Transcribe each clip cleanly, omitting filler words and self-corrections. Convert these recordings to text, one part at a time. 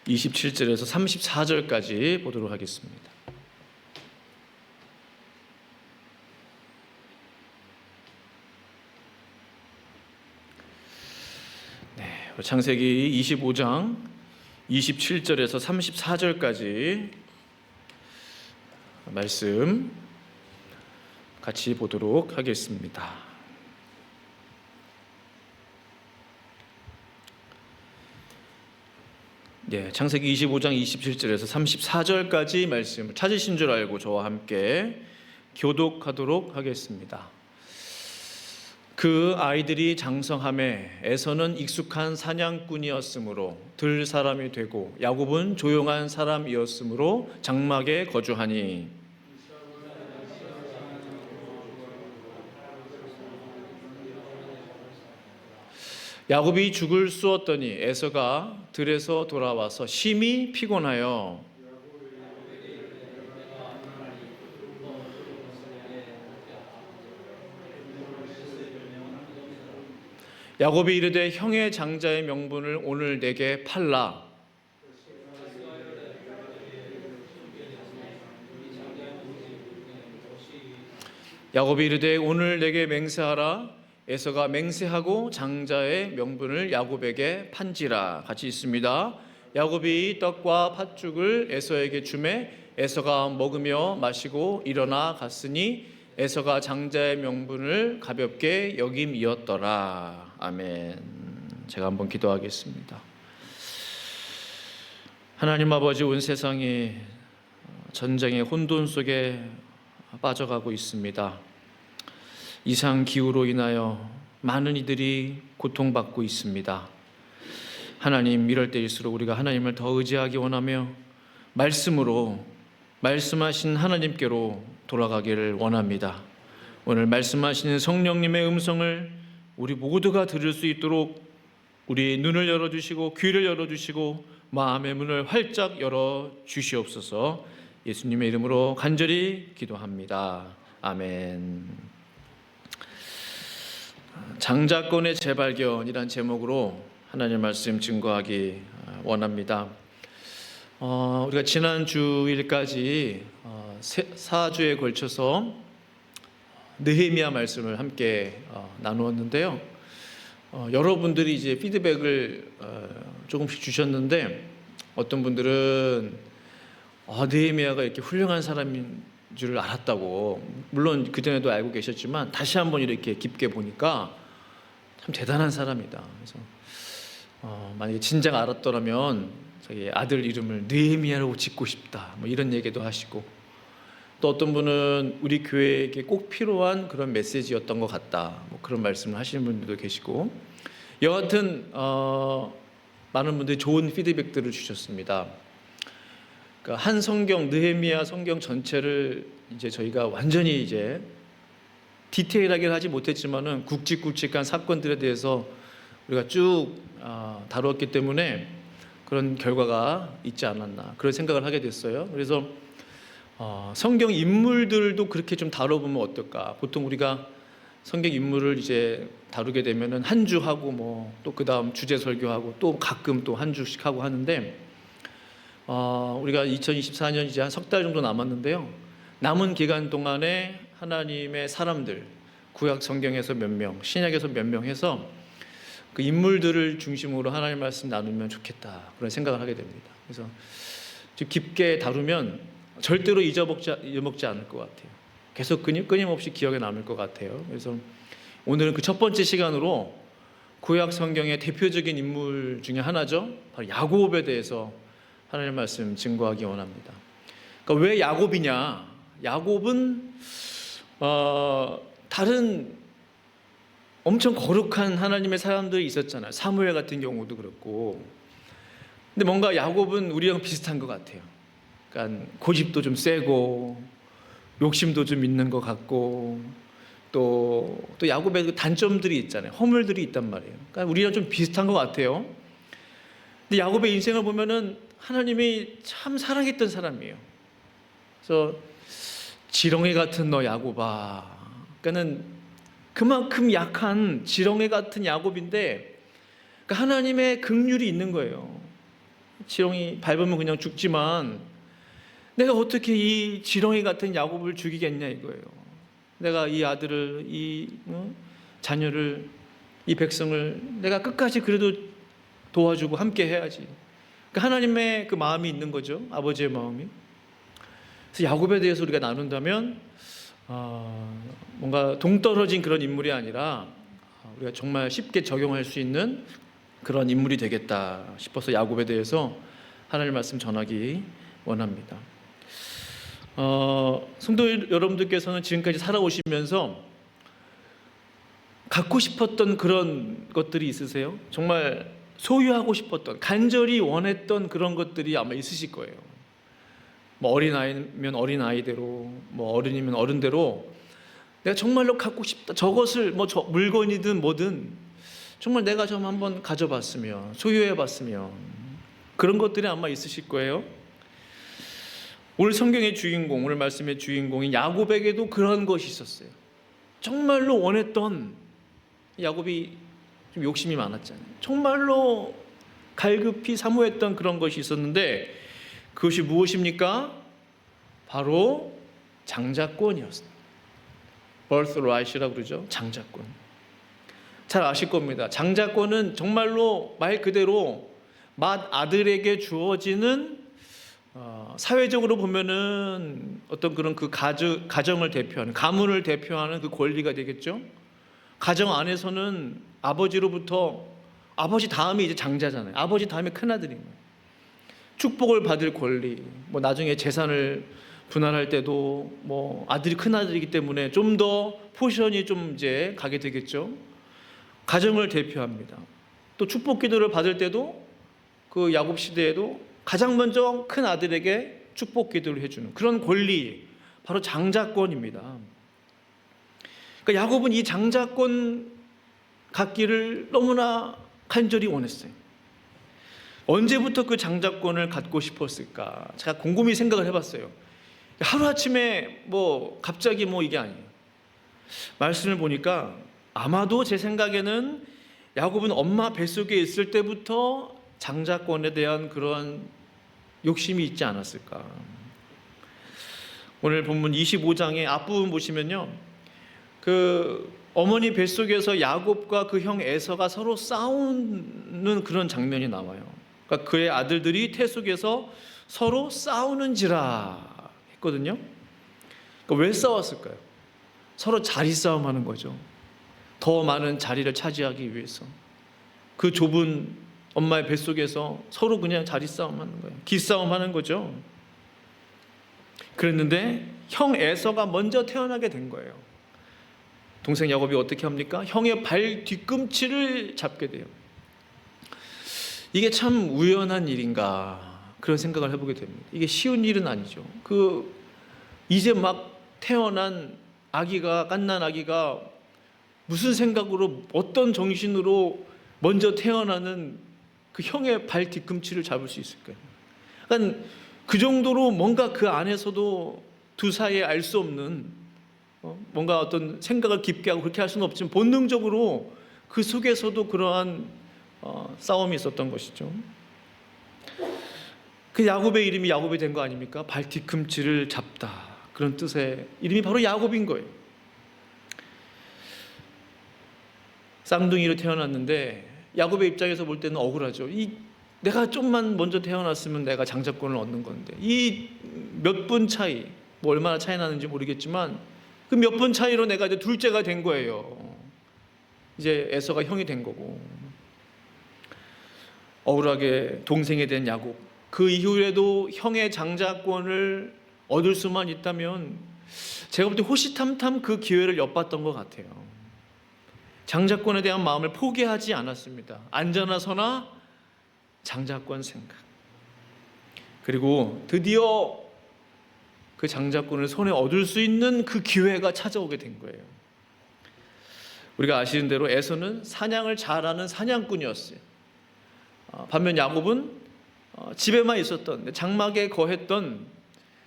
27절에서 34절까지 보도록 하겠습니다. 창세기 25장 27절에서 34절까지 말씀 같이 보도록 하겠습니다. 창세기 25장 27절에서 34절까지 말씀을 찾으신 줄 알고 저와 함께 교독하도록 하겠습니다. 그 아이들이 장성함에 에서는 익숙한 사냥꾼이었으므로 들 사람이 되고 야곱은 조용한 사람이었으므로 장막에 거주하니 야곱이 죽을 쑤었더니 에서가 들에서 돌아와서 심히 피곤하여 야곱이 이르되 형의 장자의 명분을 오늘 내게 팔라. 야곱이 이르되 오늘 내게 맹세하라. 에서가 맹세하고 장자의 명분을 야곱에게 판지라. 같이 있습니다. 야곱이 떡과 팥죽을 에서에게 주매 에서가 먹으며 마시고 일어나 갔으니 에서가 장자의 명분을 가볍게 여김이었더라. 아멘. 제가 한번 기도하겠습니다. 하나님 아버지, 온 세상이 전쟁의 혼돈 속에 빠져가고 있습니다. 이상 기후로 인하여 많은 이들이 고통받고 있습니다. 하나님, 이럴 때일수록 우리가 하나님을 더 의지하기 원하며 말씀으로 말씀하신 하나님께로 돌아가기를 원합니다. 오늘 말씀하시는 성령님의 음성을 우리 모두가 들을 수 있도록 우리의 눈을 열어주시고 귀를 열어주시고 마음의 문을 활짝 열어주시옵소서. 예수님의 이름으로 간절히 기도합니다. 아멘. 장자권의 재발견이란 제목으로 하나님의 말씀 증거하기 원합니다. 우리가 지난 주일까지 4주에 걸쳐서 느헤미야 말씀을 함께 나누었는데요. 여러분들이 이제 피드백을 조금씩 주셨는데 어떤 분들은 느헤미야가 이렇게 훌륭한 사람인 줄 알았다고, 물론 그전에도 알고 계셨지만 다시 한번 이렇게 깊게 보니까 참 대단한 사람이다. 그래서 만약에 진작 알았더라면 자기 아들 이름을 느헤미야라고 짓고 싶다, 뭐 이런 얘기도 하시고, 또 어떤 분은 우리 교회에게 꼭 필요한 그런 메시지였던 것 같다, 뭐 그런 말씀을 하시는 분들도 계시고, 여하튼 많은 분들이 좋은 피드백들을 주셨습니다. 한 성경, 느헤미야 성경 전체를 이제 저희가 완전히 이제 디테일하게 하지 못했지만은 굵직굵직한 사건들에 대해서 우리가 쭉 다루었기 때문에 그런 결과가 있지 않았나, 그런 생각을 하게 됐어요. 그래서 성경 인물들도 그렇게 좀 다뤄보면 어떨까. 보통 우리가 성경 인물을 이제 다루게 되면은 한 주 하고 뭐 또 그 다음 주제 설교하고 또 가끔 또 한 주씩 하고 하는데, 우리가 2024년 이제 한 석 달 정도 남았는데요. 남은 기간 동안에 하나님의 사람들, 구약 성경에서 몇 명, 신약에서 몇 명 해서 그 인물들을 중심으로 하나님의 말씀 나누면 좋겠다, 그런 생각을 하게 됩니다. 그래서 좀 깊게 다루면 절대로 잊어먹지 않을 것 같아요. 계속 끊임없이 기억에 남을 것 같아요. 그래서 오늘은 그 첫 번째 시간으로 구약 성경의 대표적인 인물 중에 하나죠. 바로 야곱에 대해서 하나님의 말씀 증거하기 원합니다. 그러니까 왜 야곱이냐? 야곱은 다른 엄청 거룩한 하나님의 사람들이 있었잖아요. 사무엘 같은 경우도 그렇고. 근데 뭔가 야곱은 우리랑 비슷한 것 같아요. 그러니까 고집도 좀 세고 욕심도 좀 있는 것 같고, 또 야곱의 그 단점들이 있잖아요. 허물들이 있단 말이에요. 그러니까 우리랑 좀 비슷한 것 같아요. 근데 야곱의 인생을 보면은 하나님이 참 사랑했던 사람이에요. 그래서 지렁이 같은 너 야곱아. 그러니까는 그만큼 약한 지렁이 같은 야곱인데, 그러니까 하나님의 긍휼이 있는 거예요. 지렁이 밟으면 그냥 죽지만 내가 어떻게 이 지렁이 같은 야곱을 죽이겠냐 이거예요. 내가 이 아들을, 이 자녀를, 이 백성을 내가 끝까지 그래도 도와주고 함께 해야지. 그러니까 하나님의 그 마음이 있는 거죠. 아버지의 마음이. 그래서 야곱에 대해서 우리가 나눈다면 뭔가 동떨어진 그런 인물이 아니라 우리가 정말 쉽게 적용할 수 있는 그런 인물이 되겠다 싶어서 야곱에 대해서 하나님의 말씀 전하기 원합니다. 성도 여러분들께서는 지금까지 살아오시면서 갖고 싶었던 그런 것들이 있으세요? 정말 소유하고 싶었던, 간절히 원했던 그런 것들이 아마 있으실 거예요. 뭐 어린아이면 어린아이대로, 뭐 어른이면 어른대로 내가 정말로 갖고 싶다, 저것을 뭐 물건이든 뭐든 정말 내가 좀 한번 가져봤으면, 소유해봤으면, 그런 것들이 아마 있으실 거예요. 오늘 성경의 주인공, 오늘 말씀의 주인공인 야곱에게도 그런 것이 있었어요. 정말로 원했던, 야곱이 좀 욕심이 많았잖아요. 정말로 갈급히 사모했던 그런 것이 있었는데 그것이 무엇입니까? 바로 장자권이었습니다. birthright이라고 그러죠. 장자권. 잘 아실 겁니다. 장자권은 정말로 말 그대로 맏아들에게 주어지는 사회적으로 보면은 어떤 그런 그 가정을 대표하는, 가문을 대표하는 그 권리가 되겠죠. 가정 안에서는 아버지로부터, 아버지 다음이 이제 장자잖아요. 아버지 다음에 큰아들인 거예요. 축복을 받을 권리, 뭐 나중에 재산을 분할할 때도 뭐 아들이 큰아들이기 때문에 좀 더 포션이 좀 이제 가게 되겠죠. 가정을 대표합니다. 또 축복 기도를 받을 때도 그 야곱 시대에도 가장 먼저 큰 아들에게 축복 기도를 해주는 그런 권리, 바로 장자권입니다. 그러니까 야곱은 이 장자권 갖기를 너무나 간절히 원했어요. 언제부터 그 장자권을 갖고 싶었을까? 제가 곰곰이 생각을 해봤어요. 하루아침에 뭐 갑자기 뭐 이게 아니에요. 말씀을 보니까 아마도 제 생각에는 야곱은 엄마 뱃속에 있을 때부터 장자권에 대한 그런 욕심이 있지 않았을까. 오늘 본문 25장의 앞부분 보시면요, 그 어머니 뱃속에서 야곱과 그 형 에서가 서로 싸우는 그런 장면이 나와요. 그러니까 그의 아들들이 태 속에서 서로 싸우는지라 했거든요. 그러니까 왜 싸웠을까요? 서로 자리 싸움하는 거죠. 더 많은 자리를 차지하기 위해서. 그 좁은 엄마의 뱃속에서 서로 그냥 자리 싸움하는 거예요. 기싸움하는 거죠. 그랬는데 형 에서가 먼저 태어나게 된 거예요. 동생 야곱이 어떻게 합니까? 형의 발 뒤꿈치를 잡게 돼요. 이게 참 우연한 일인가, 그런 생각을 해보게 됩니다. 이게 쉬운 일은 아니죠. 이제 막 태어난 아기가, 갓난 아기가 무슨 생각으로, 어떤 정신으로 먼저 태어나는 그 형의 발 뒤꿈치를 잡을 수 있을까요? 그러니까 그 정도로 뭔가 그 안에서도 두 사이에 알 수 없는 뭔가 어떤 생각을 깊게 하고 그렇게 할 수는 없지만 본능적으로 그 속에서도 그러한 싸움이 있었던 것이죠. 그 야곱의 이름이 야곱이 된 거 아닙니까? 발 뒤꿈치를 잡다, 그런 뜻의 이름이 바로 야곱인 거예요. 쌍둥이로 태어났는데 야곱의 입장에서 볼 때는 억울하죠. 내가 좀만 먼저 태어났으면 내가 장자권을 얻는 건데, 이 몇 분 차이, 뭐 얼마나 차이 나는지 모르겠지만 그 몇 분 차이로 내가 이제 둘째가 된 거예요. 이제 에서가 형이 된 거고. 억울하게 동생이 된 야곱. 그 이후에도 형의 장자권을 얻을 수만 있다면 제가 볼 때 호시탐탐 그 기회를 엿봤던 것 같아요. 장자권에 대한 마음을 포기하지 않았습니다. 앉아나서나 장자권 생각. 그리고 드디어 그 장자권을 손에 얻을 수 있는 그 기회가 찾아오게 된 거예요. 우리가 아시는 대로 에서는 사냥을 잘하는 사냥꾼이었어요. 반면 야곱은 집에만 있었던, 장막에 거했던,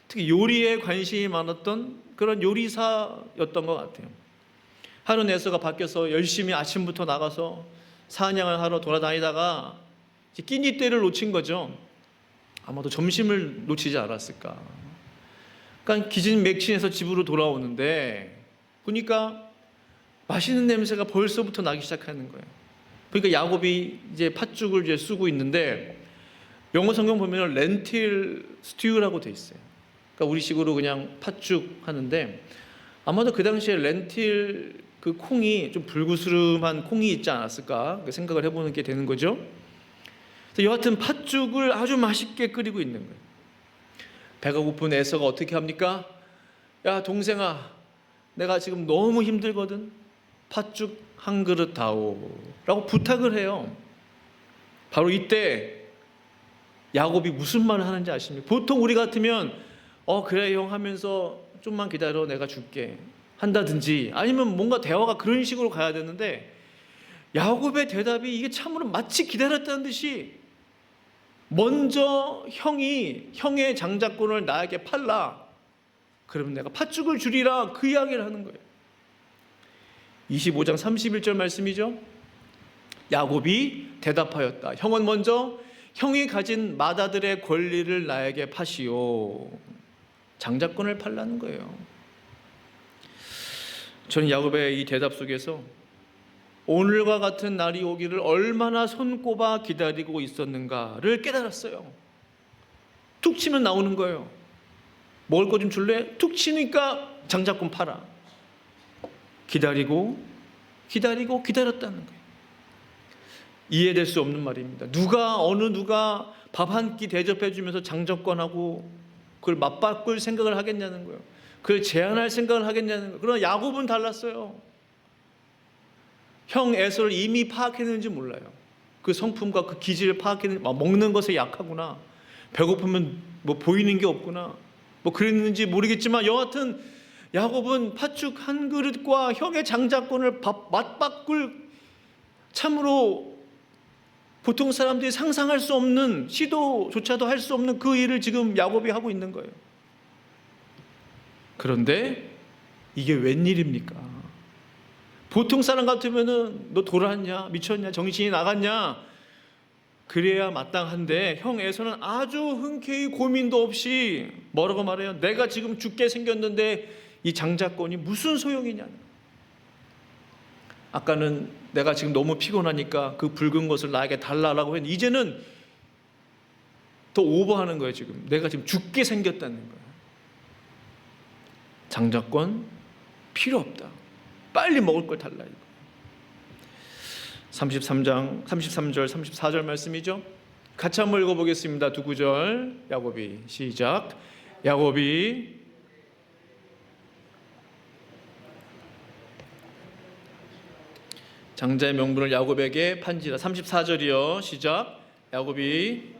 특히 요리에 관심이 많았던 그런 요리사였던 것 같아요. 하루는 에서가 밖에서 열심히 아침부터 나가서 사냥을 하러 돌아다니다가 끼니 때를 놓친 거죠. 아마도 점심을 놓치지 않았을까. 그러니까 기진맥진해서 집으로 돌아오는데 보니까 맛있는 냄새가 벌써부터 나기 시작하는 거예요. 그러니까 야곱이 이제 팥죽을 이제 쓰고 있는데 영어 성경 보면 렌틸 스튜라고 돼 있어요. 그러니까 우리식으로 그냥 팥죽 하는데 아마도 그 당시에 렌틸 그 콩이 좀 불구스름한 콩이 있지 않았을까 생각을 해보는 게 되는 거죠. 여하튼 팥죽을 아주 맛있게 끓이고 있는 거예요. 배가 고픈 에서가 어떻게 합니까? 야 동생아, 내가 지금 너무 힘들거든. 팥죽 한 그릇 다오 라고 부탁을 해요. 바로 이때 야곱이 무슨 말을 하는지 아십니까? 보통 우리 같으면 그래 형 하면서 좀만 기다려 내가 줄게 한다든지 아니면 뭔가 대화가 그런 식으로 가야 되는데 야곱의 대답이 이게 참으로 마치 기다렸다는 듯이 먼저 형의 장자권을 나에게 팔라. 그러면 내가 팥죽을 주리라. 그 이야기를 하는 거예요. 25장 31절 말씀이죠. 야곱이 대답하였다. 형은 먼저 형이 가진 맏아들의 권리를 나에게 파시오. 장자권을 팔라는 거예요. 저는 야곱의 이 대답 속에서 오늘과 같은 날이 오기를 얼마나 손꼽아 기다리고 있었는가를 깨달았어요. 툭 치면 나오는 거예요. 먹을 거 좀 줄래? 툭 치니까 장자권 팔아. 기다리고 기다렸다는 거예요. 이해될 수 없는 말입니다. 어느 누가 밥 한 끼 대접해 주면서 장자권하고 그걸 맞바꿀 생각을 하겠냐는 거예요. 그걸 제한할 생각을 하겠냐는 거예요. 그러나 야곱은 달랐어요. 형 에서를 이미 파악했는지 몰라요. 그 성품과 그 기질을 파악했는지, 먹는 것에 약하구나, 배고프면 뭐 보이는 게 없구나, 뭐 그랬는지 모르겠지만 여하튼 야곱은 팥죽 한 그릇과 형의 장자권을 맞바꿀 참으로 보통 사람들이 상상할 수 없는, 시도조차도 할 수 없는 그 일을 지금 야곱이 하고 있는 거예요. 그런데 이게 웬일입니까? 보통 사람 같으면은 너 돌았냐, 미쳤냐, 정신이 나갔냐, 그래야 마땅한데 형 에서는 아주 흔쾌히 고민도 없이 뭐라고 말해요? 내가 지금 죽게 생겼는데 이 장자권이 무슨 소용이냐. 아까는 내가 지금 너무 피곤하니까 그 붉은 것을 나에게 달라라고 했는데 이제는 더 오버하는 거예요. 지금 내가 지금 죽게 생겼다는 거예요. 장자권 필요 없다. 빨리 먹을 걸 달라. 33절 34절 말씀이죠. 같이 한번 읽어보겠습니다. 두 구절. 야곱이 시작. 야곱이 장자의 명분을 야곱에게 판지라. 34절이요. 시작. 야곱이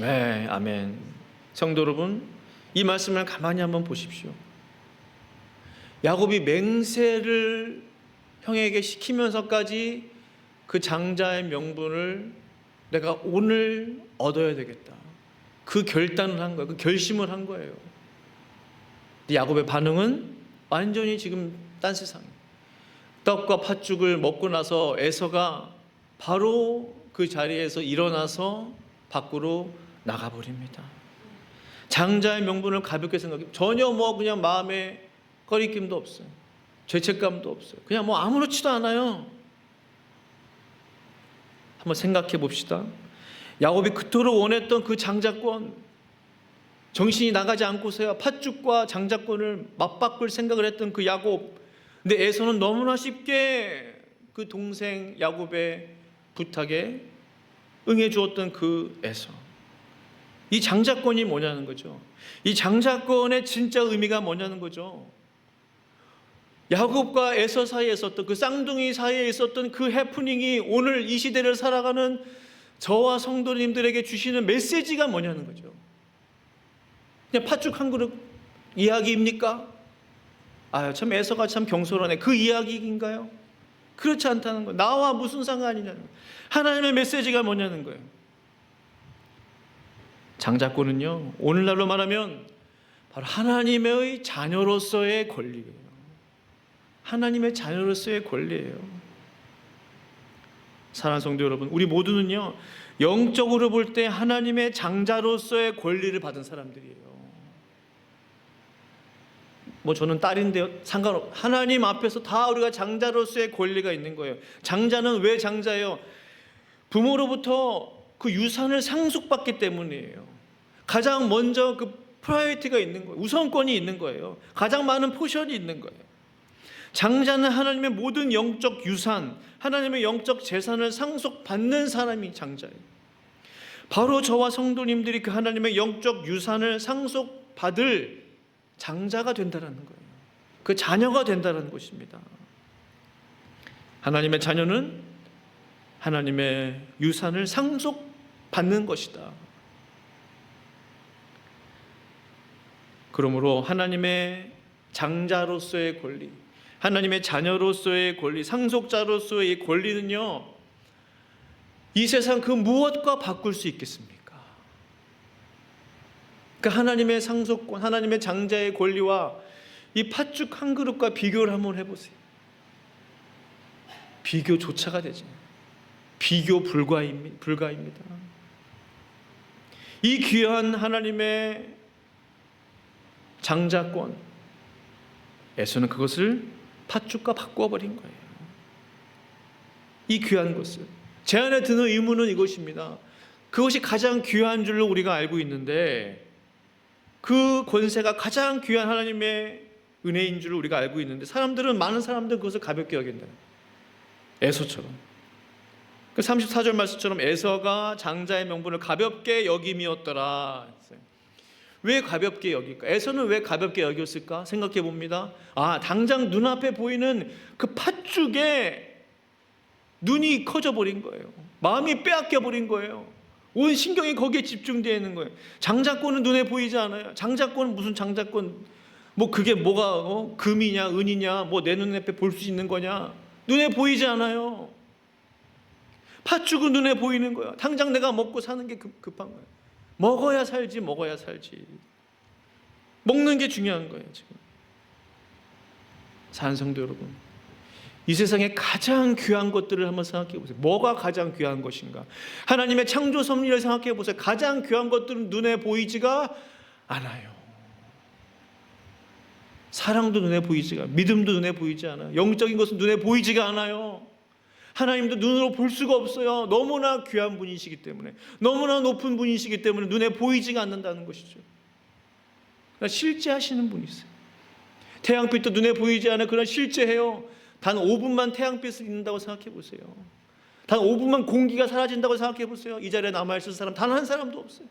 네, 아멘. 성도 여러분, 이 말씀을 가만히 한번 보십시오. 야곱이 맹세를 형에게 시키면서까지 그 장자의 명분을 내가 오늘 얻어야 되겠다, 그 결단을 한 거예요. 그 결심을 한 거예요. 야곱의 반응은 완전히 지금 딴 세상이에요. 떡과 팥죽을 먹고 나서 에서가 바로 그 자리에서 일어나서 밖으로 나가버립니다. 장자의 명분을 가볍게 생각해 전혀 그냥 마음에 꺼리낌도 없어요. 죄책감도 없어요. 그냥 아무렇지도 않아요. 한번 생각해 봅시다. 야곱이 그토록 원했던 그 장자권, 정신이 나가지 않고서야 팥죽과 장자권을 맞바꿀 생각을 했던 그 야곱. 근데 에서는 너무나 쉽게 그 동생 야곱의 부탁에 응해 주었던 그 에서. 이 장자권이 뭐냐는 거죠. 이 장자권의 진짜 의미가 뭐냐는 거죠. 야곱과 에서 사이에 있었던 그 쌍둥이 사이에 있었던 그 해프닝이 오늘 이 시대를 살아가는 저와 성도님들에게 주시는 메시지가 뭐냐는 거죠. 그냥 팥죽 한 그릇 이야기입니까? 참 에서가 참 경솔하네, 그 이야기인가요? 그렇지 않다는 거예요. 나와 무슨 상관이냐는 거예요. 하나님의 메시지가 뭐냐는 거예요. 장자권은요, 오늘날로 말하면 바로 하나님의 자녀로서의 권리예요. 하나님의 자녀로서의 권리예요. 사랑하는 성도 여러분, 우리 모두는요, 영적으로 볼 때 하나님의 장자로서의 권리를 받은 사람들이에요. 저는 딸인데요, 상관없. 하나님 앞에서 다 우리가 장자로서의 권리가 있는 거예요. 장자는 왜 장자예요? 부모로부터 그 유산을 상속받기 때문이에요. 가장 먼저 그 프라이어티가 있는 거예요. 우선권이 있는 거예요. 가장 많은 포션이 있는 거예요. 장자는 하나님의 모든 영적 유산, 하나님의 영적 재산을 상속받는 사람이 장자예요. 바로 저와 성도님들이 그 하나님의 영적 유산을 상속받을 장자가 된다는 거예요. 그 자녀가 된다는 것입니다. 하나님의 자녀는 하나님의 유산을 상속받는 것이다. 그러므로 하나님의 장자로서의 권리, 하나님의 자녀로서의 권리, 상속자로서의 이 권리는요, 이 세상 그 무엇과 바꿀 수 있겠습니까? 그 하나님의 상속권, 하나님의 장자의 권리와 이 팥죽 한 그릇과 비교를 한번 해보세요. 비교조차가 되지. 비교 불가입니다. 이 귀한 하나님의 장자권, 에서는 그것을 팥죽과 바꾸어 버린 거예요. 이 귀한 것을. 제 안에 드는 의문은 이것입니다. 그것이 가장 귀한 줄로 우리가 알고 있는데, 그 권세가 가장 귀한 하나님의 은혜인 줄 우리가 알고 있는데, 많은 사람들은 그것을 가볍게 여긴다. 에서처럼. 그 34절 말씀처럼 에서가 장자의 명분을 가볍게 여김이었더라. 왜 가볍게 여길까? 에서는 왜 가볍게 여겼을까? 생각해 봅니다. 당장 눈앞에 보이는 그 팥죽에 눈이 커져 버린 거예요. 마음이 빼앗겨 버린 거예요. 온 신경이 거기에 집중되어 있는 거예요. 장자권은 눈에 보이지 않아요. 장자권은 무슨 장자권? 그게 뭐가 금이냐 은이냐 내 눈앞에 볼 수 있는 거냐? 눈에 보이지 않아요. 팥죽은 눈에 보이는 거야. 당장 내가 먹고 사는 게 급한 거예요. 먹어야 살지. 먹는 게 중요한 거예요. 지금 사는 성도 여러분, 이 세상에 가장 귀한 것들을 한번 생각해 보세요. 뭐가 가장 귀한 것인가? 하나님의 창조 섭리를 생각해 보세요. 가장 귀한 것들은 눈에 보이지가 않아요. 사랑도 눈에 보이지가 않아요. 믿음도 눈에 보이지 않아요. 영적인 것은 눈에 보이지가 않아요. 하나님도 눈으로 볼 수가 없어요. 너무나 귀한 분이시기 때문에, 너무나 높은 분이시기 때문에 눈에 보이지가 않는다는 것이죠. 그러니까 실제하시는 분이세요. 태양빛도 눈에 보이지 않아요. 그러나 실제해요. 단 5분만 태양빛을 있는다고 생각해 보세요. 단 5분만 공기가 사라진다고 생각해 보세요. 이 자리에 남아있을 사람 단 한 사람도 없어요.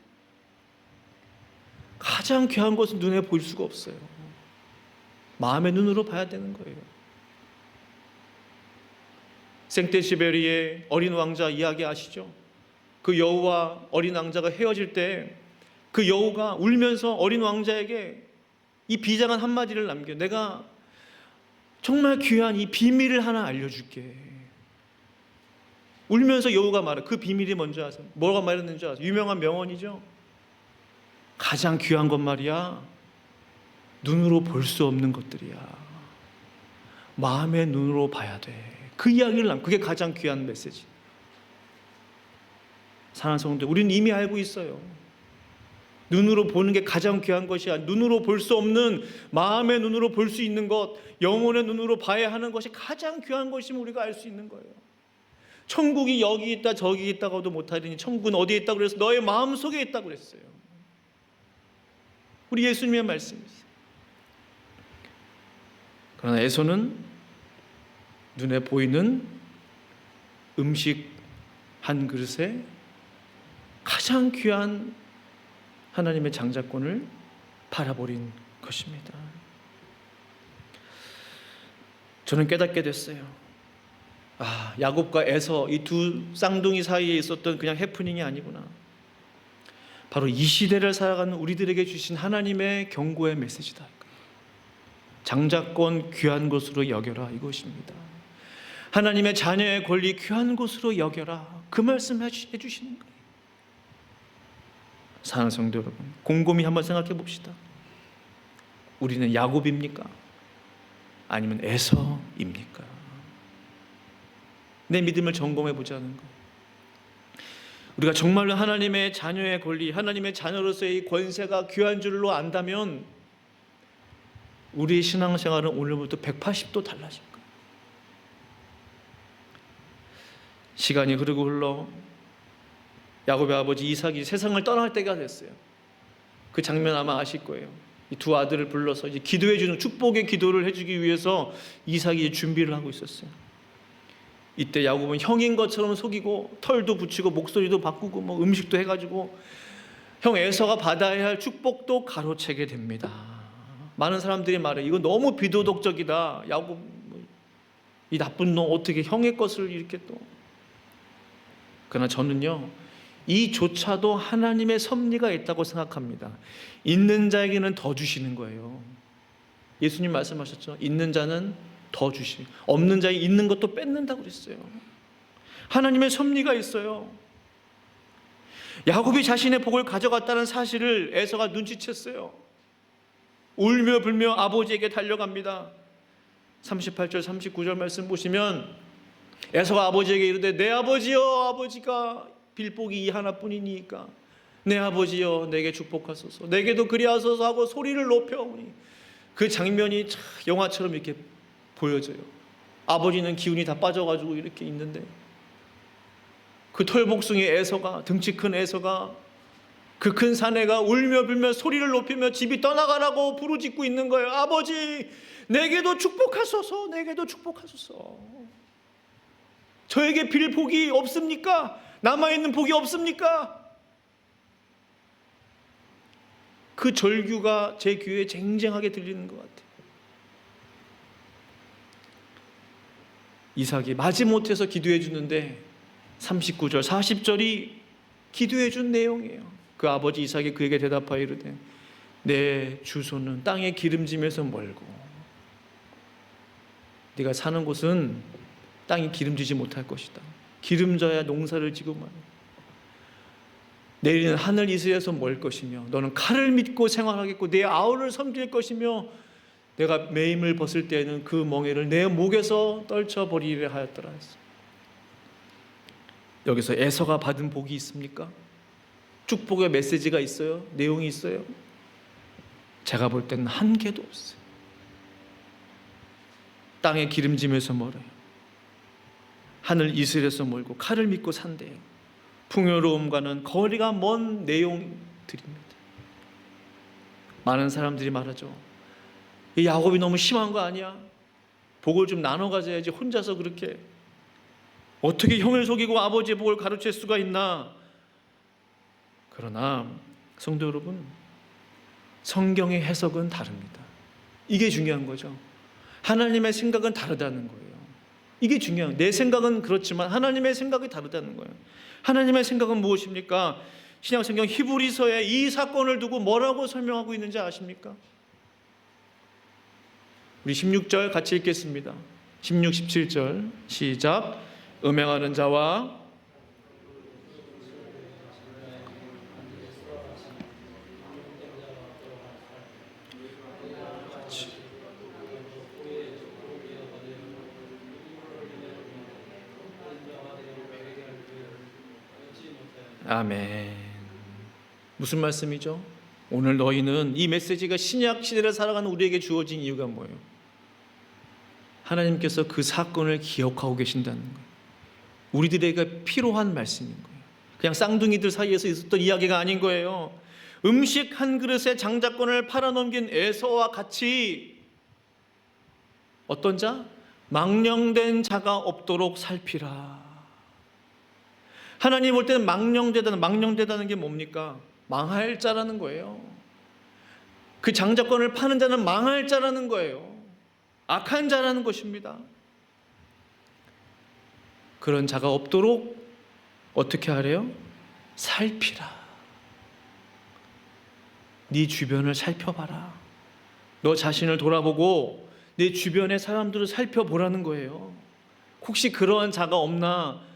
가장 귀한 것은 눈에 보일 수가 없어요. 마음의 눈으로 봐야 되는 거예요. 생테시베리의 어린 왕자 이야기 아시죠? 그 여우와 어린 왕자가 헤어질 때 그 여우가 울면서 어린 왕자에게 이 비장한 한마디를 남겨. 내가 정말 귀한 이 비밀을 하나 알려줄게. 울면서 여우가 말해. 그 비밀이 뭔지 아세요? 뭐가 말했는지 아세요? 유명한 명언이죠. 가장 귀한 것 말이야, 눈으로 볼 수 없는 것들이야. 마음의 눈으로 봐야 돼. 그 이야기를 남. 그게 가장 귀한 메시지. 사랑하는 성도들, 우리는 이미 알고 있어요. 눈으로 보는 게 가장 귀한 것이야. 눈으로 볼 수 없는 마음의 눈으로 볼 수 있는 것, 영혼의 눈으로 봐야 하는 것이 가장 귀한 것임을 우리가 알 수 있는 거예요. 천국이 여기 있다 저기 있다고도 못하리니 천국은 어디에 있다고 그래서 너의 마음속에 있다고 그랬어요. 우리 예수님의 말씀이었어요. 그러나 에서는 눈에 보이는 음식 한 그릇에 가장 귀한 하나님의 장자권을 팔아버린 것입니다. 저는 깨닫게 됐어요. 야곱과 에서 이 두 쌍둥이 사이에 있었던 그냥 해프닝이 아니구나. 바로 이 시대를 살아가는 우리들에게 주신 하나님의 경고의 메시지다. 장자권 귀한 것으로 여겨라, 이것입니다. 하나님의 자녀의 권리 귀한 것으로 여겨라, 그 말씀 해주시는 거예요. 사랑하는 성도 여러분, 곰곰이 한번 생각해 봅시다. 우리는 야곱입니까? 아니면 에서입니까? 내 믿음을 점검해 보자는 거예요. 우리가 정말로 하나님의 자녀의 권리, 하나님의 자녀로서의 권세가 귀한 줄로 안다면 우리의 신앙생활은 오늘부터 180도 달라질 거예요. 시간이 흐르고 흘러 야곱의 아버지 이삭이 세상을 떠날 때가 됐어요. 그 장면 아마 아실 거예요. 이 두 아들을 불러서 이제 기도해주는 축복의 기도를 해주기 위해서 이삭이 준비를 하고 있었어요. 이때 야곱은 형인 것처럼 속이고 털도 붙이고 목소리도 바꾸고 뭐 음식도 해가지고 형 에서가 받아야 할 축복도 가로채게 됩니다. 많은 사람들이 말해, 이거 너무 비도덕적이다. 야곱 이 나쁜 놈 어떻게 형의 것을 이렇게 또. 그러나 저는요, 이조차도 하나님의 섭리가 있다고 생각합니다. 있는 자에게는 더 주시는 거예요. 예수님 말씀하셨죠. 있는 자는 더 주시, 없는 자에 있는 것도 뺏는다고 그랬어요. 하나님의 섭리가 있어요. 야곱이 자신의 복을 가져갔다는 사실을 에서가 눈치챘어요. 울며 불며 아버지에게 달려갑니다. 38절 39절 말씀 보시면 에서가 아버지에게 이르되 내 아버지여, 아버지가 빌복이 이 하나뿐이니까 내 아버지여 내게 축복하소서, 내게도 그리하소서 하고 소리를 높여오니 그 장면이 참 영화처럼 이렇게 보여져요. 아버지는 기운이 다 빠져가지고 이렇게 있는데 그 털복숭이 에서가, 등치 큰 에서가, 그 큰 사내가 울며 불며 소리를 높이며 집이 떠나가라고 부르짖고 있는 거예요. 아버지 내게도 축복하소서, 내게도 축복하소서. 저에게 빌 복이 없습니까? 남아있는 복이 없습니까? 그 절규가 제 귀에 쟁쟁하게 들리는 것 같아요. 이삭이 마지못해서 기도해 주는데 39절 40절이 기도해 준 내용이에요. 그 아버지 이삭이 그에게 대답하여 이르되 내 주소는 땅의 기름짐에서 멀고 네가 사는 곳은 땅이 기름지지 못할 것이다. 기름져야 농사를 지고만 내리는 하늘 이슬에서 멀 것이며 너는 칼을 믿고 생활하겠고 내 아우를 섬길 것이며 내가 매임을 벗을 때에는 그 멍에를 내 목에서 떨쳐버리려 하였더라 했어. 여기서 에서가 받은 복이 있습니까? 축복의 메시지가 있어요? 내용이 있어요? 제가 볼 때는 한 개도 없어요. 땅의 기름짐에서 멀어요. 하늘 이슬에서 멀고 칼을 믿고 산대요. 풍요로움과는 거리가 먼 내용들입니다. 많은 사람들이 말하죠. 이 야곱이 너무 심한 거 아니야? 복을 좀 나눠 가져야지 혼자서 그렇게 어떻게 형을 속이고 아버지의 복을 가로챌 수가 있나? 그러나 성도 여러분, 성경의 해석은 다릅니다. 이게 중요한 거죠. 하나님의 생각은 다르다는 거예요. 이게 중요한 거예요. 내 생각은 그렇지만 하나님의 생각이 다르다는 거예요. 하나님의 생각은 무엇입니까? 신약성경 히브리서에 이 사건을 두고 뭐라고 설명하고 있는지 아십니까? 우리 16절 같이 읽겠습니다. 16, 17절 시작. 음행하는 자와 아멘. 무슨 말씀이죠? 오늘 너희는 이 메시지가 신약 시대를 살아가는 우리에게 주어진 이유가 뭐예요? 하나님께서 그 사건을 기억하고 계신다는 거예요. 우리들에게 필요한 말씀인 거예요. 그냥 쌍둥이들 사이에서 있었던 이야기가 아닌 거예요. 음식 한 그릇에 장자권을 팔아넘긴 에서와 같이 어떤 자? 망령된 자가 없도록 살피라. 하나님 볼 때는 망령되다는 게 뭡니까? 망할 자라는 거예요. 그 장자권을 파는 자는 망할 자라는 거예요. 악한 자라는 것입니다. 그런 자가 없도록 어떻게 하래요? 살피라. 네 주변을 살펴봐라. 너 자신을 돌아보고 내 주변의 사람들을 살펴보라는 거예요. 혹시 그러한 자가 없나?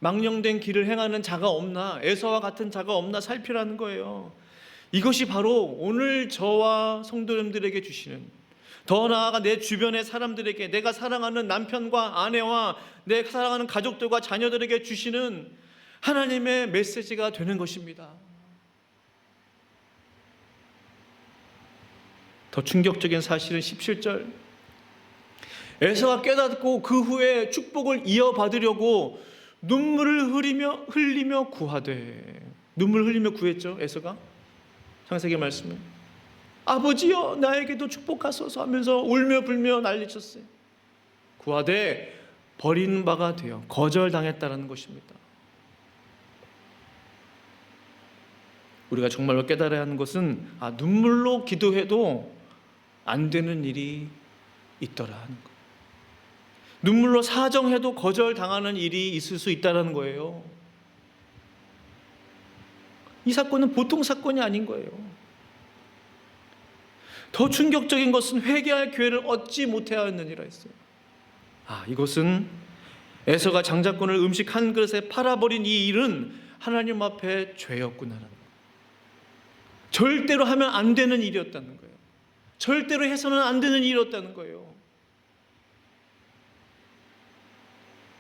망령된 길을 행하는 자가 없나? 에서와 같은 자가 없나 살피라는 거예요. 이것이 바로 오늘 저와 성도님들에게 주시는, 더 나아가 내 주변의 사람들에게, 내가 사랑하는 남편과 아내와 내 사랑하는 가족들과 자녀들에게 주시는 하나님의 메시지가 되는 것입니다. 더 충격적인 사실은 17절, 에서가 깨닫고 그 후에 축복을 이어받으려고 눈물을 흘리며 구하되. 눈물 흘리며 구했죠, 에서가. 창세기 말씀은 아버지여 나에게도 축복하소서 하면서 울며 불며 난리쳤어요. 구하되 버린 바가 되어 거절당했다는 것입니다. 우리가 정말로 깨달아야 하는 것은 눈물로 기도해도 안 되는 일이 있더라 하는 것. 눈물로 사정해도 거절당하는 일이 있을 수 있다는 거예요. 이 사건은 보통 사건이 아닌 거예요. 더 충격적인 것은 회개할 기회를 얻지 못하였느니라 했어요. 이것은 에서가 장자권을 음식 한 그릇에 팔아버린 이 일은 하나님 앞에 죄였구나라는 거예요. 절대로 하면 안 되는 일이었다는 거예요. 절대로 해서는 안 되는 일이었다는 거예요.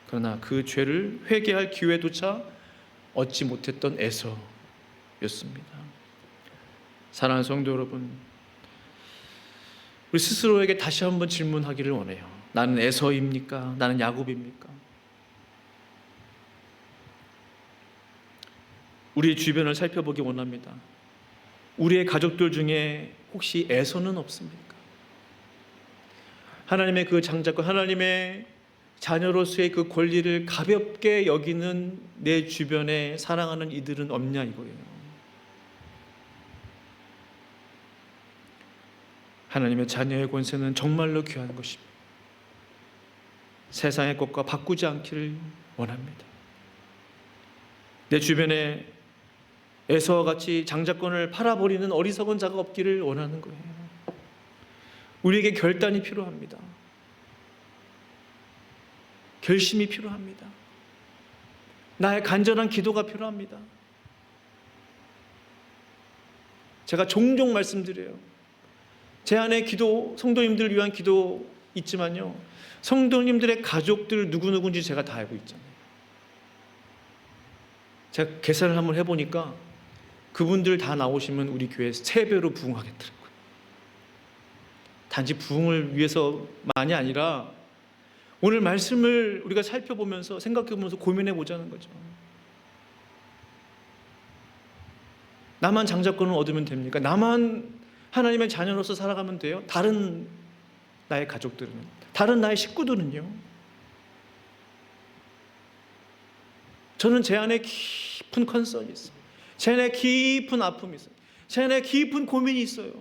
그러나 그 죄를 회개할 기회조차 얻지 못했던 에서였습니다. 사랑하는 성도 여러분, 우리 스스로에게 다시 한번 질문하기를 원해요. 나는 에서입니까? 나는 야곱입니까? 우리 주변을 살펴보기 원합니다. 우리의 가족들 중에 혹시 에서는 없습니까? 하나님의 그 장자권, 하나님의 자녀로서의 그 권리를 가볍게 여기는 내 주변에 사랑하는 이들은 없냐 이거예요. 하나님의 자녀의 권세는 정말로 귀한 것입니다. 세상의 것과 바꾸지 않기를 원합니다. 내 주변에 에서와 같이 장자권을 팔아버리는 어리석은 자가 없기를 원하는 거예요. 우리에게 결단이 필요합니다. 결심이 필요합니다. 나의 간절한 기도가 필요합니다. 제가 종종 말씀드려요. 제 안에 기도, 성도님들을 위한 기도 있지만요, 성도님들의 가족들 누구누구인지 제가 다 알고 있잖아요. 제가 계산을 한번 해보니까 그분들 다 나오시면 우리 교회 3배로 부흥하겠더라고요. 단지 부흥을 위해서만이 아니라 오늘 말씀을 우리가 살펴보면서 생각해보면서 고민해보자는 거죠. 나만 장자권을 얻으면 됩니까? 나만 하나님의 자녀로서 살아가면 돼요? 다른 나의 가족들은, 다른 나의 식구들은요? 저는 제 안에 깊은 컨선이 있어요. 제 안에 깊은 아픔이 있어요. 제 안에 깊은 고민이 있어요.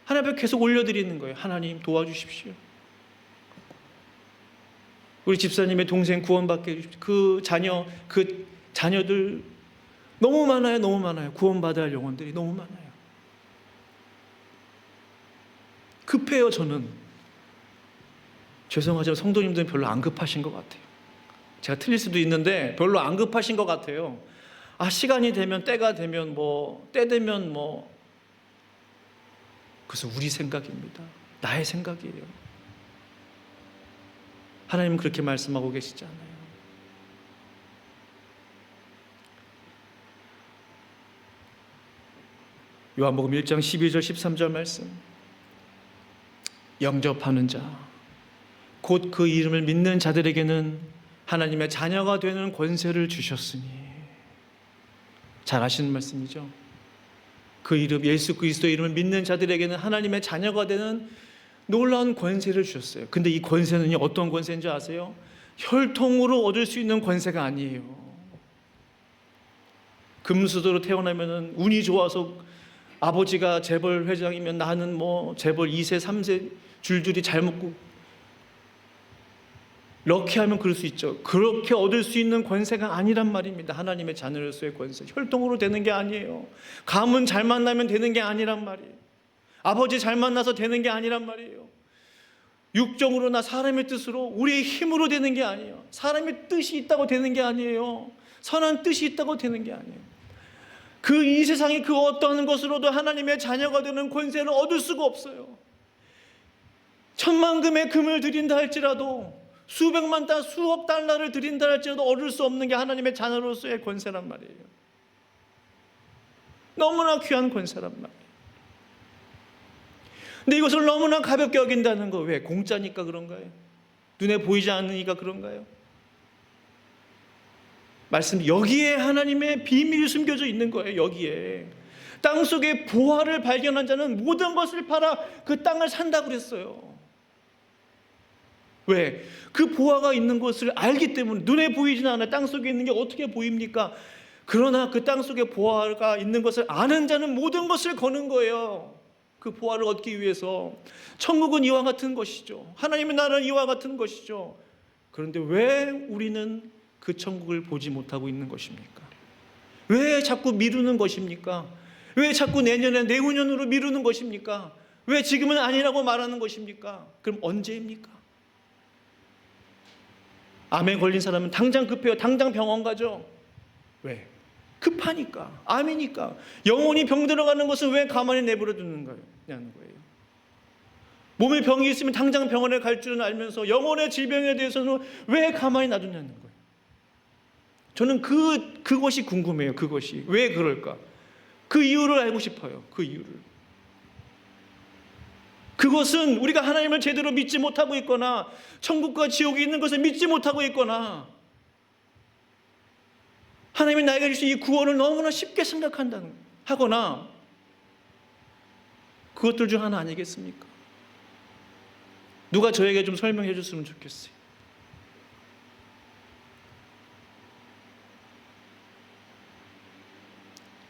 하나님 앞에 계속 올려드리는 거예요. 하나님 도와주십시오. 우리 집사님의 동생 구원받게 해주십시오. 그 자녀들 너무 많아요. 너무 많아요. 구원받아야 할 영혼들이 너무 많아요. 급해요. 저는. 죄송하지만 성도님들은 별로 안 급하신 것 같아요. 제가 틀릴 수도 있는데 별로 안 급하신 것 같아요. 시간이 되면, 때가 되면 때 되면 그래서 우리 생각입니다. 나의 생각이에요. 하나님은 그렇게 말씀하고 계시지 않아요. 요한복음 1장 12절 13절 말씀, 영접하는 자 곧 그 이름을 믿는 자들에게는 하나님의 자녀가 되는 권세를 주셨으니. 잘 아시는 말씀이죠. 그 이름, 예수 그리스도의 이름을 믿는 자들에게는 하나님의 자녀가 되는 놀라운 권세를 주셨어요. 근데 이 권세는 어떤 권세인 줄 아세요? 혈통으로 얻을 수 있는 권세가 아니에요. 금수저로 태어나면 운이 좋아서 아버지가 재벌 회장이면 나는 재벌 2세 3세 줄줄이 잘 먹고 럭키하면 그럴 수 있죠. 그렇게 얻을 수 있는 권세가 아니란 말입니다. 하나님의 자녀로서의 권세, 혈통으로 되는 게 아니에요. 가문 잘 만나면 되는 게 아니란 말이에요. 아버지 잘 만나서 되는 게 아니란 말이에요. 육정으로나 사람의 뜻으로, 우리의 힘으로 되는 게 아니에요. 사람의 뜻이 있다고 되는 게 아니에요. 선한 뜻이 있다고 되는 게 아니에요. 이 세상의 그 어떠한 것으로도 하나님의 자녀가 되는 권세를 얻을 수가 없어요. 천만 금의 금을 드린다 할지라도, 수백만 달, 수억 달러를 드린다 할지라도 얻을 수 없는 게 하나님의 자녀로서의 권세란 말이에요. 너무나 귀한 권세란 말이에요. 근데 이것을 너무나 가볍게 여긴다는 거, 왜? 공짜니까 그런가요? 눈에 보이지 않으니까 그런가요? 말씀, 여기에 하나님의 비밀이 숨겨져 있는 거예요. 여기에 땅속에 보화를 발견한 자는 모든 것을 팔아 그 땅을 산다고 그랬어요. 왜? 그 보화가 있는 것을 알기 때문에. 눈에 보이지는 않아요. 땅속에 있는 게 어떻게 보입니까? 그러나 그 땅속에 보화가 있는 것을 아는 자는 모든 것을 거는 거예요. 그 보화를 얻기 위해서. 천국은 이와 같은 것이죠. 하나님의 나라는 이와 같은 것이죠. 그런데 왜 우리는 그 천국을 보지 못하고 있는 것입니까? 왜 자꾸 미루는 것입니까? 왜 자꾸 내년에, 내후년으로 미루는 것입니까? 왜 지금은 아니라고 말하는 것입니까? 그럼 언제입니까? 암에 걸린 사람은 당장 급해요. 당장 병원 가죠. 왜? 급하니까, 암이니까. 영혼이 병들어가는 것은 왜 가만히 내버려 두는 거예요? 몸에 병이 있으면 당장 병원에 갈 줄은 알면서 영혼의 질병에 대해서는 왜 가만히 놔두냐는 거예요. 저는 그것이 궁금해요. 그것이 왜 그럴까? 그 이유를 알고 싶어요. 그 이유를. 그것은 우리가 하나님을 제대로 믿지 못하고 있거나, 천국과 지옥이 있는 것을 믿지 못하고 있거나, 하나님이 나에게 주신 이 구원을 너무나 쉽게 하거나, 그것들 중 하나 아니겠습니까? 누가 저에게 좀 설명해 줬으면 좋겠어요.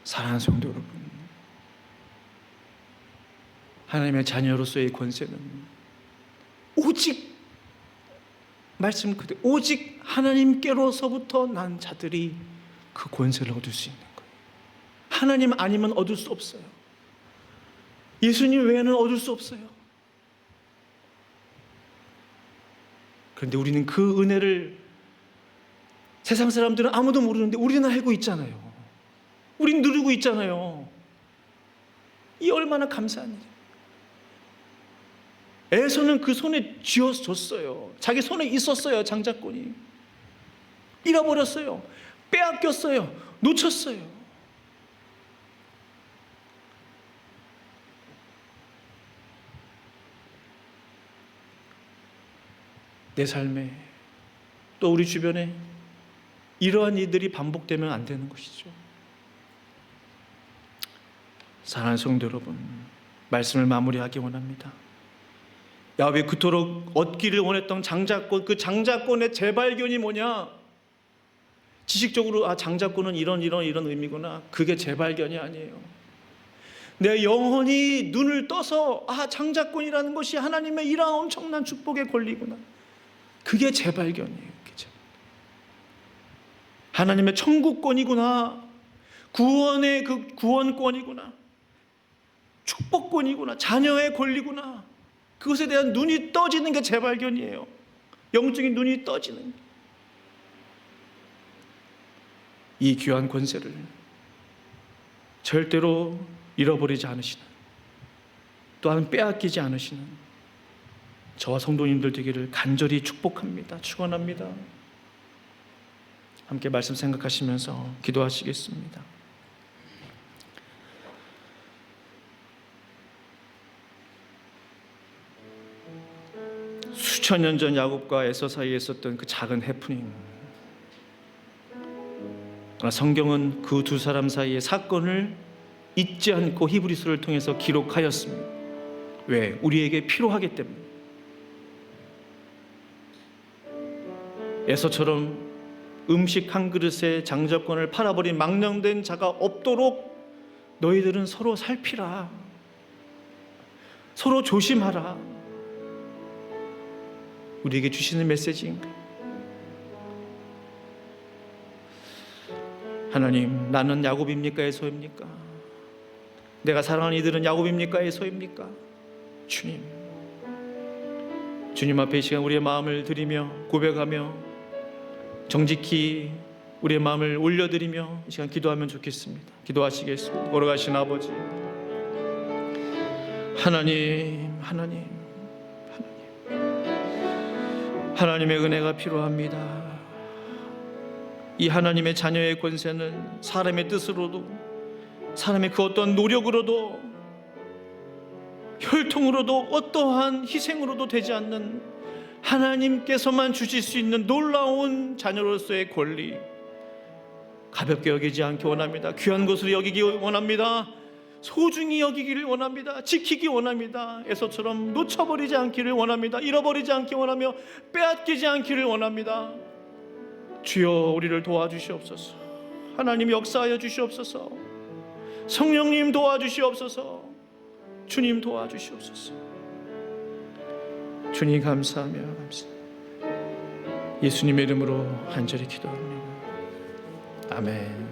사랑하는 성도 여러분, 하나님의 자녀로서의 권세는 오직, 말씀 그대로, 오직 하나님께로서부터 난 자들이 그 권세를 얻을 수 있는 거예요. 하나님 아니면 얻을 수 없어요. 예수님 외에는 얻을 수 없어요. 그런데 우리는 그 은혜를, 세상 사람들은 아무도 모르는데 우리는 알고 있잖아요. 우린 누리고 있잖아요. 이 얼마나 감사한 일이에요. 에서는 그 손에 쥐어줬어요. 자기 손에 있었어요. 장자권이. 잃어버렸어요. 빼앗겼어요. 놓쳤어요. 내 삶에, 또 우리 주변에 이러한 일들이 반복되면 안 되는 것이죠. 사랑하는 성도 여러분, 말씀을 마무리하기 원합니다. 야훼 그토록 얻기를 원했던 장자권, 그 장자권의 재발견이 뭐냐? 지식적으로 장자권은 이런 의미구나. 그게 재발견이 아니에요. 내 영혼이 눈을 떠서 장자권이라는 것이 하나님의 이러한 엄청난 축복의 권리구나. 그게 재발견이에요. 하나님의 천국권이구나. 구원의 그 구원권이구나. 축복권이구나. 자녀의 권리구나. 그것에 대한 눈이 떠지는 게 재발견이에요. 영적인 눈이 떠지는 게. 이 귀한 권세를 절대로 잃어버리지 않으시는, 또한 빼앗기지 않으시는 저와 성도님들 되기를 간절히 축복합니다. 축원합니다. 함께 말씀 생각하시면서 기도하시겠습니다. 수천 년 전 야곱과 에서 사이에 있었던 그 작은 해프닝, 그러나 성경은 그 두 사람 사이의 사건을 잊지 않고 히브리서를 통해서 기록하였습니다. 왜? 우리에게 필요하기 때문에. 에서처럼 음식 한 그릇에 장자권을 팔아버린 망령된 자가 없도록 너희들은 서로 살피라. 서로 조심하라. 우리에게 주시는 메시지인가요? 하나님, 나는 야곱입니까? 에서입니까? 내가 사랑하는 이들은 야곱입니까? 에서입니까? 주님 앞에 이 시간 우리의 마음을 드리며 고백하며 정직히 우리의 마음을 올려드리며 이 시간 기도하면 좋겠습니다. 기도하시겠습니다. 걸어가신 아버지 하나님, 하나님의 은혜가 필요합니다. 이 하나님의 자녀의 권세는 사람의 뜻으로도, 사람의 그 어떤 노력으로도, 혈통으로도, 어떠한 희생으로도 되지 않는 하나님께서만 주실 수 있는 놀라운 자녀로서의 권리, 가볍게 여기지 않기 원합니다. 귀한 것으로 여기기 원합니다. 소중히 여기기를 원합니다. 지키기 원합니다. 에서처럼 놓쳐버리지 않기를 원합니다. 잃어버리지 않기 원하며 빼앗기지 않기를 원합니다. 주여, 우리를 도와주시옵소서. 하나님 역사하여 주시옵소서. 성령님 도와주시옵소서. 주님 도와주시옵소서. 주님 감사하며 예수님의 이름으로 간절히 기도합니다. 아멘.